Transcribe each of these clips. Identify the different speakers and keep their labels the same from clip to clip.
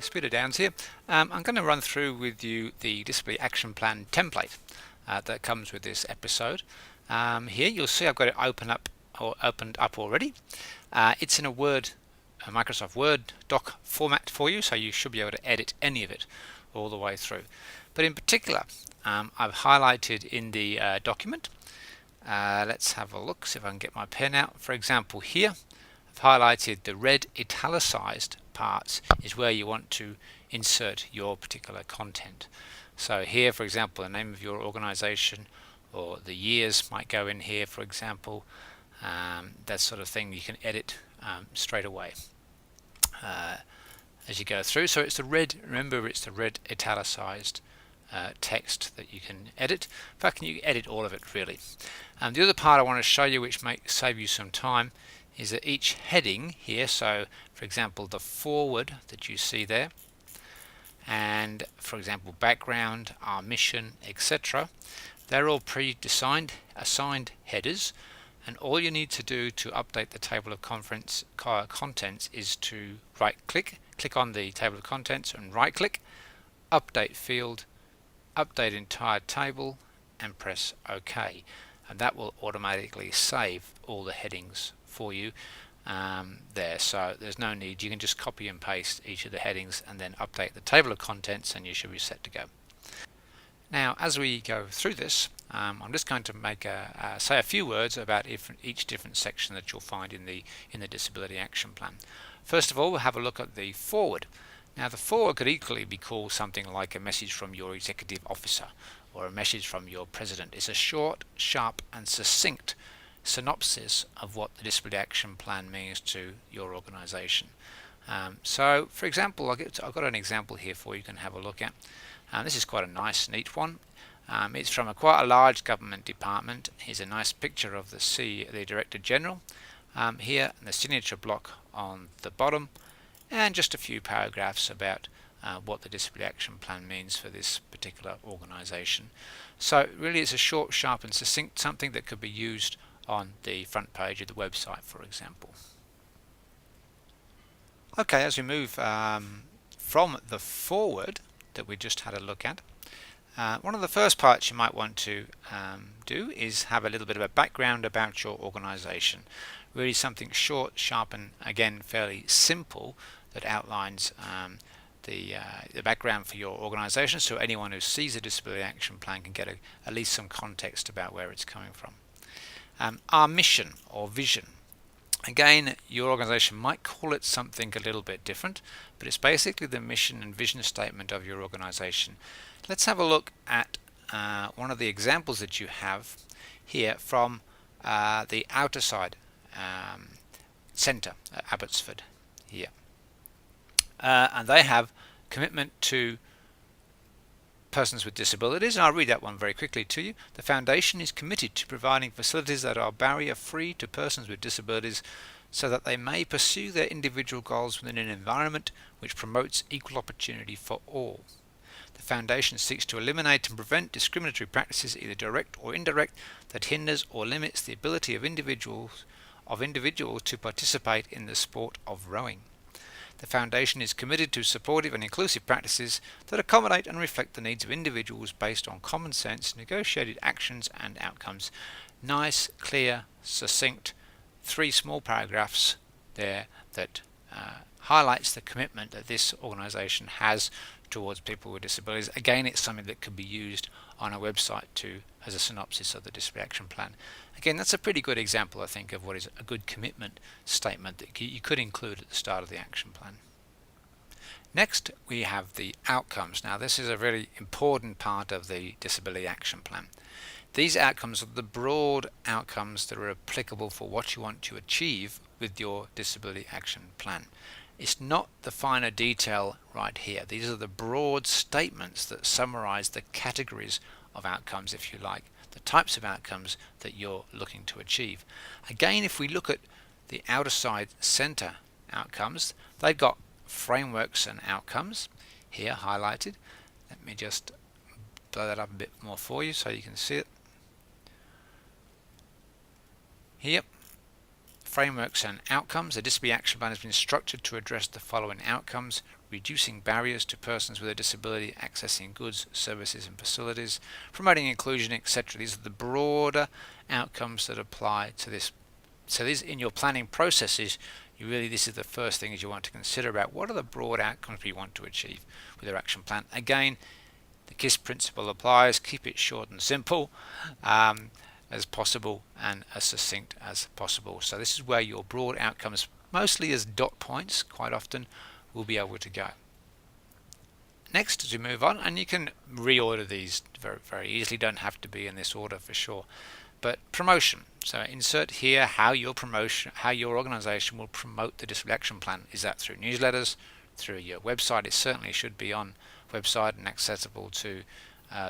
Speaker 1: Speeder Downs here. I'm going to run through with you the Disability Action Plan template that comes with this episode. Here you'll see I've got it opened up already. It's in a Microsoft Word doc format for you, so you should be able to edit any of it all the way through. But in particular, I've highlighted in the document. Let's have a look, see if I can get my pen out. For example, here I've highlighted the red italicized parts is where you want to insert your particular content. So here, for example, the name of your organization or the years might go in here, for example. That sort of thing you can edit straight away as you go through. So it's the red, remember, it's the red italicized text that you can edit. In fact, you can edit all of it really. The other part I want to show you, which may save you some time, is that each heading here, so for example the forward that you see there, and for example background, our mission, etc., they're all pre-assigned headers, and all you need to do to update the table of contents is to click on the table of contents and right click, update field, update entire table, and press OK, and that will automatically save all the headings for you there. So there's no need, you can just copy and paste each of the headings and then update the table of contents and you should be set to go. Now as we go through this, I'm just going to make say a few words about each different section that you'll find in the Disability Action Plan. First of all, we'll have a look at the forward. Now the forward could equally be called something like a message from your executive officer or a message from your president. It's a short, sharp and succinct synopsis of what the Disability Action Plan means to your organization. So for example, I've got an example here for you can have a look at. This is quite a nice, neat one. It's from quite a large government department. Here's a nice picture of the Director General here, and the signature block on the bottom, and just a few paragraphs about what the Disability Action Plan means for this particular organization. So really it's a short, sharp and succinct, something that could be used on the front page of the website, for example. Okay, as we move from the forward that we just had a look at, one of the first parts you might want to do is have a little bit of a background about your organization. Really something short, sharp and again fairly simple that outlines the background for your organization, so anyone who sees a Disability Action Plan can get at least some context about where it's coming from. Our mission or vision. Again, your organization might call it something a little bit different, but it's basically the mission and vision statement of your organization. Let's have a look at one of the examples that you have here from the Outerside Centre at Abbotsford here. And they have commitment to persons with disabilities, and I'll read that one very quickly to you. The Foundation is committed to providing facilities that are barrier-free to persons with disabilities so that they may pursue their individual goals within an environment which promotes equal opportunity for all. The Foundation seeks to eliminate and prevent discriminatory practices, either direct or indirect, that hinders or limits the ability of individuals to participate in the sport of rowing. The Foundation is committed to supportive and inclusive practices that accommodate and reflect the needs of individuals based on common sense, negotiated actions and outcomes. Nice, clear, succinct, 3 small paragraphs there that highlights the commitment that this organization has towards people with disabilities. Again, it's something that could be used on a website as a synopsis of the Disability Action Plan. Again, that's a pretty good example, I think, of what is a good commitment statement that you could include at the start of the action plan. Next, we have the outcomes. Now, this is a really important part of the Disability Action Plan. These outcomes are the broad outcomes that are applicable for what you want to achieve with your Disability Action Plan. It's not the finer detail right here. These are the broad statements that summarize the categories of outcomes, if you like, the types of outcomes that you're looking to achieve. Again, if we look at the Outerside Centre outcomes, they've got frameworks and outcomes here highlighted. Let me just blow that up a bit more for you so you can see it. Here, frameworks and outcomes. The disability action plan has been structured to address the following outcomes: reducing barriers to persons with a disability accessing goods, services and facilities, promoting inclusion, etc. These are the broader outcomes that apply to this. So these, in your planning processes, this is the first thing you want to consider about what are the broad outcomes we want to achieve with your action plan. Again, the KISS principle applies. Keep it short and simple as possible and as succinct as possible. So this is where your broad outcomes, mostly as dot points quite often, will be able to go. Next, as we move on, and you can reorder these very, very easily, don't have to be in this order for sure. But promotion. So insert here how your organization will promote the disability action plan. Is that through newsletters, through your website? It certainly should be on website and accessible to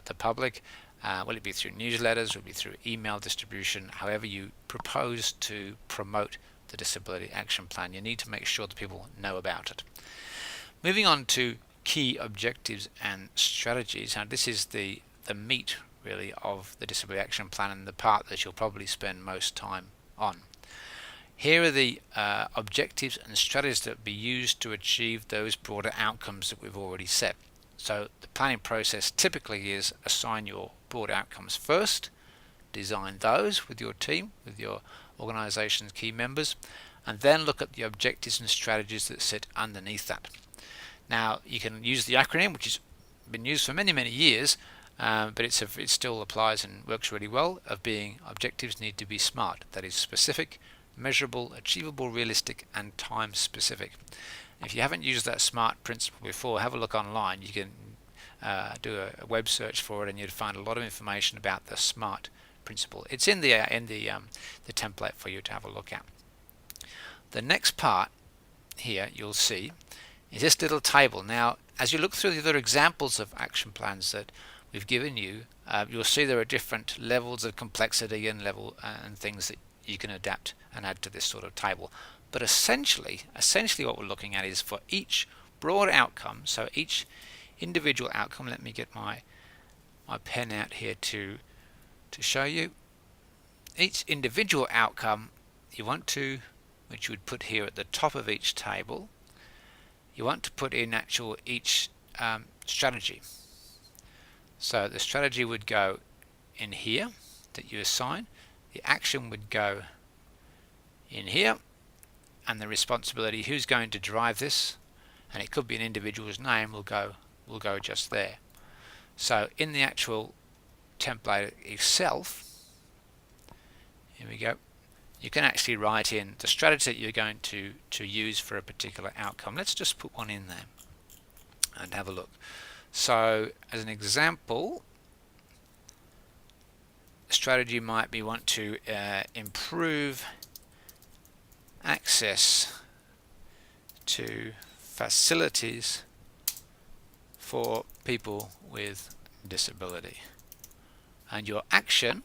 Speaker 1: the public. Will it be through newsletters? Will it be through email distribution? However you propose to promote the disability action plan, you need to make sure that people know about it. Moving on to key objectives and strategies. Now this is the meat really of the disability action plan and the part that you'll probably spend most time on. Here are the objectives and strategies that will be used to achieve those broader outcomes that we've already set. So the planning process typically is assign your broad outcomes first, design those with your team, with your organization's key members, and then look at the objectives and strategies that sit underneath that. Now you can use the acronym, which has been used for many years, but it still applies and works really well, of being objectives need to be SMART, that is specific, measurable, achievable, realistic and time specific. If you haven't used that SMART principle before, have a look online. You can do a web search for it and you'd find a lot of information about the SMART principle. It's in the template for you to have a look at. The next part here you'll see is this little table. Now as you look through the other examples of action plans that we've given you, you'll see there are different levels of complexity and things that you can adapt and add to this sort of table. But essentially what we're looking at is for each broad outcome, so each individual outcome, let me get my pen out here to show you. Each individual outcome you want to, which you would put here at the top of each table, you want to put in each strategy. So the strategy would go in here that you assign, the action would go in here, and the responsibility, who's going to drive this, and it could be an individual's name, will go just there. So in the actual template itself, here we go, you can actually write in the strategy that you're going to use for a particular outcome. Let's just put one in there and have a look. So as an example, strategy might be want to improve access to facilities for people with disability. And your action,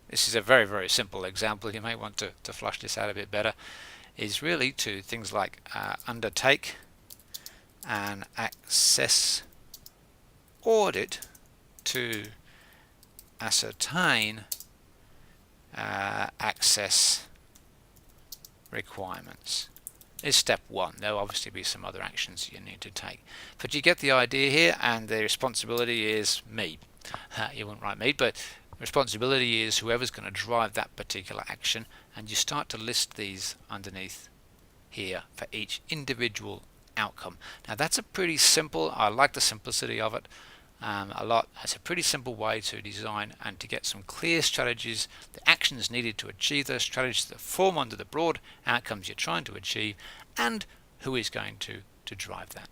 Speaker 1: this is a very simple example, you may want to flush this out a bit better, is really to things like undertake an access audit to ascertain access requirements. Is step one. There'll obviously be some other actions you need to take, but you get the idea here, and the responsibility is me. You wouldn't write me, but the responsibility is whoever's going to drive that particular action, and you start to list these underneath here for each individual outcome. Now that's a pretty simple, I like the simplicity of it a lot. It's a pretty simple way to design and to get some clear strategies, the actions needed to achieve those strategies that form under the broad outcomes you're trying to achieve, and who is going to drive that.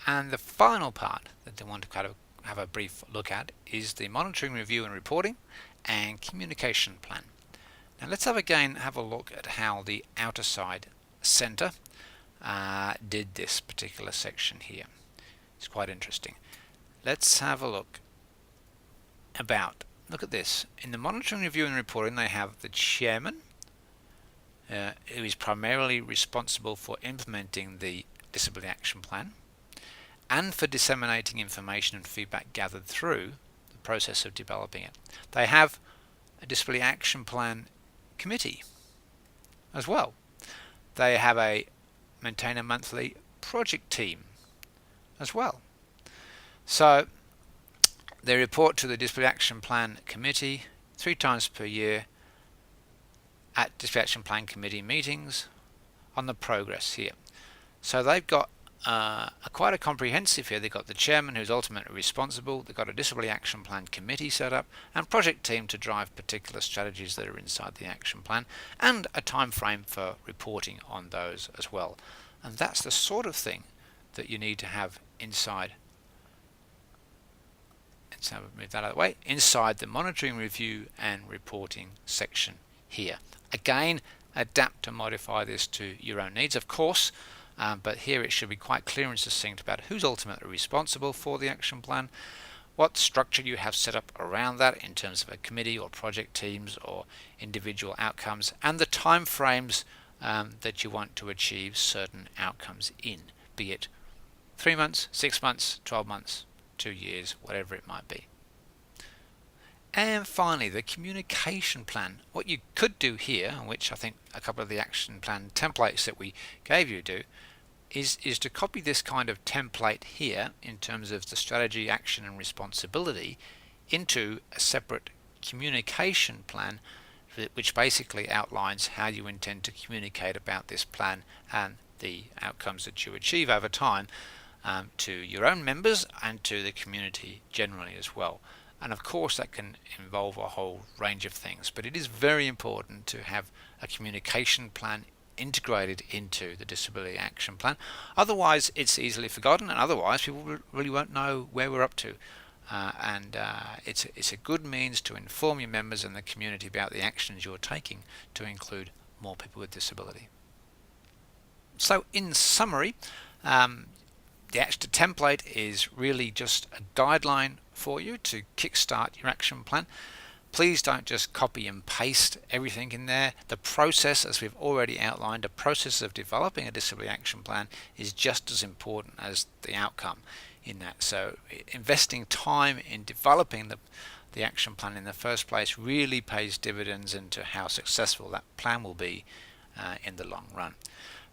Speaker 1: And the final part that I want to kind of have a brief look at is the monitoring, review and reporting and communication plan. Now let's have a look at how the outer side center did this particular section here. It's quite interesting. Let's have a look at this. In the monitoring, review and reporting, they have the chairman, who is primarily responsible for implementing the disability action plan and for disseminating information and feedback gathered through the process of developing it. They have a disability action plan committee as well. They have a maintain a monthly project team as well. So they report to the Disability Action Plan Committee 3 times per year at Disability Action Plan Committee meetings on the progress here. So they've got quite a comprehensive here. They've got the chairman who's ultimately responsible, they've got a Disability Action Plan Committee set up, and project team to drive particular strategies that are inside the action plan, and a time frame for reporting on those as well. And that's the sort of thing that you need to have inside. Let's move that out of the way. Inside the monitoring, review and reporting section here. Again, adapt and modify this to your own needs, of course, but here it should be quite clear and succinct about who's ultimately responsible for the action plan, what structure you have set up around that in terms of a committee or project teams or individual outcomes, and the time frames that you want to achieve certain outcomes in, be it 3 months, 6 months, 12 months, 2 years, whatever it might be. And finally, the communication plan. What you could do here, which I think a couple of the action plan templates that we gave you do, is to copy this kind of template here in terms of the strategy, action and responsibility into a separate communication plan, which basically outlines how you intend to communicate about this plan and the outcomes that you achieve over time to your own members and to the community generally as well. And of course that can involve a whole range of things, but it is very important to have a communication plan integrated into the Disability Action Plan. Otherwise it's easily forgotten, and otherwise people really won't know where we're up to. It's a good means to inform your members and the community about the actions you're taking to include more people with disability. So in summary, the action template is really just a guideline for you to kickstart your action plan. Please don't just copy and paste everything in there. The process, as we've already outlined, the process of developing a disability action plan is just as important as the outcome in that. So investing time in developing the action plan in the first place really pays dividends into how successful that plan will be in the long run.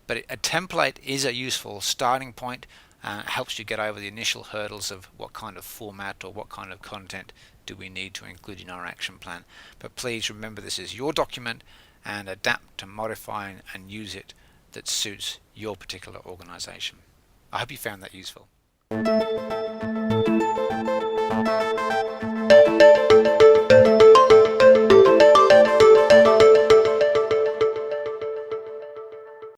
Speaker 1: But a template is a useful starting point. Helps you get over the initial hurdles of what kind of format or what kind of content do we need to include in our action plan. But please remember, this is your document, and adapt and modify and use it that suits your particular organization. I hope you found that useful.